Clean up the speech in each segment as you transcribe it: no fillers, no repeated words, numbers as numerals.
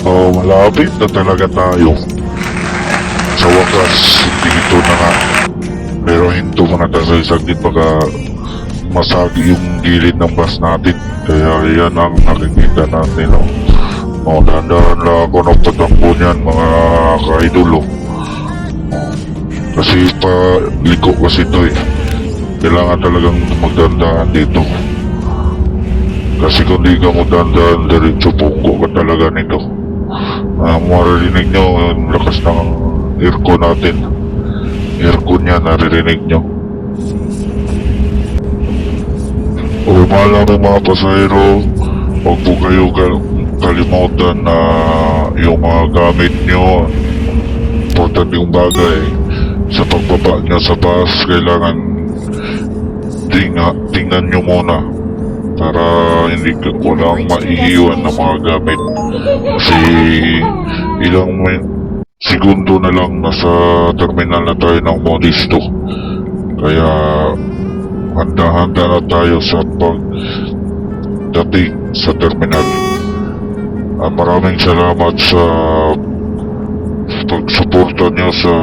Malapit na talaga tayo. Sa wakas, dito na nga. Pero hinto muna tayo sa saglit baka masagi yung gilid ng bus natin. Kaya yan ang nakikita natin. Dahan-dahan lang ako nagpatakbo niyan mga ka-idol. Kasi paliko kasi ito eh. Kailangan talagang magdandahan dito. Kasi kung di ka magdandahan, diretso pungko ka talaga nito. Maririnig nyo yung lakas ng aircon natin. Aircon yan, naririnig nyo. Mahal mga pasahero, huwag po kayo kalimutan na yung mga gamit nyo, important yung bagay. Sa pagbaba nyo sa bus, kailangan tingnan nyo muna para hindi walang maiiwan na mga gamit. Kasi ilang segundo na lang nasa terminal na tayo ng Modisto. Kaya handa-handa na tayo sa pagdating sa terminal. Maraming salamat sa pagsuporta nyo sa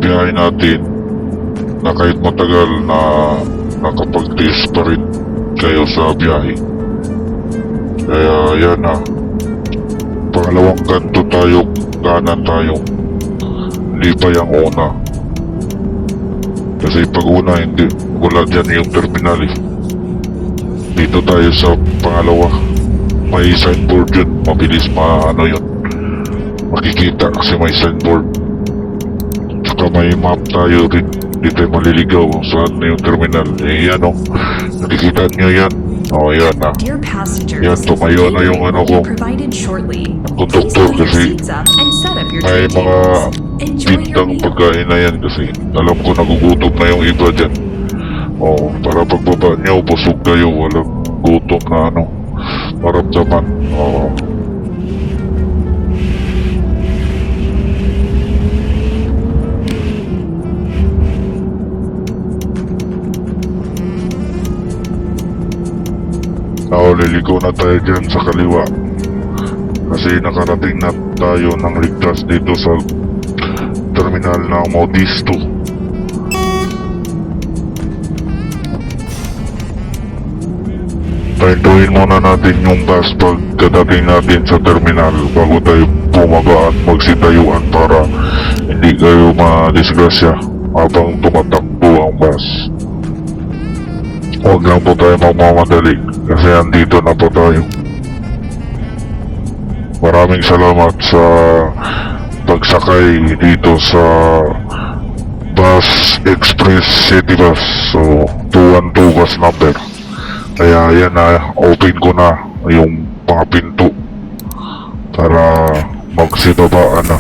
biyahe natin na kahit matagal na nakapag-tiis pa rin kayo sa biyahe. Kaya yan pangalawang kanto tayo, kanan tayo, hindi pa yung una. Kasi pag una hindi, wala dyan yung terminal eh. Dito tayo sa pangalawa, may signboard yun, mabilis yun, makikita kasi may signboard. Tsaka may map tayo rin, di tayo maliligaw saan na yung terminal. Yan nakikita nyo yan. Yan yan, tumayo na yung ko, konduktor kasi may mga tindang pagkain na yan kasi alam ko nagugutom na yung iba dyan. Para pagbaba nyo, busog kayo, walang gutom na maramdaman. Liliko na tayo dyan sa kaliwa kasi nakarating na tayo ng ligtas dito sa terminal ng Modisto. Pahintuin muna natin yung bus pagkadating natin sa terminal bago tayo bumaba at magsitayuan para hindi kayo madisgrasya habang tumatakbo ang bus. Huwag lang po tayo magmamadali kasi andito na po tayo. Maraming salamat sa pagsakay dito sa Bus Express City Bus. So 212 bus number. Kaya yan open ko na yung mga pinto para magsibabaan na.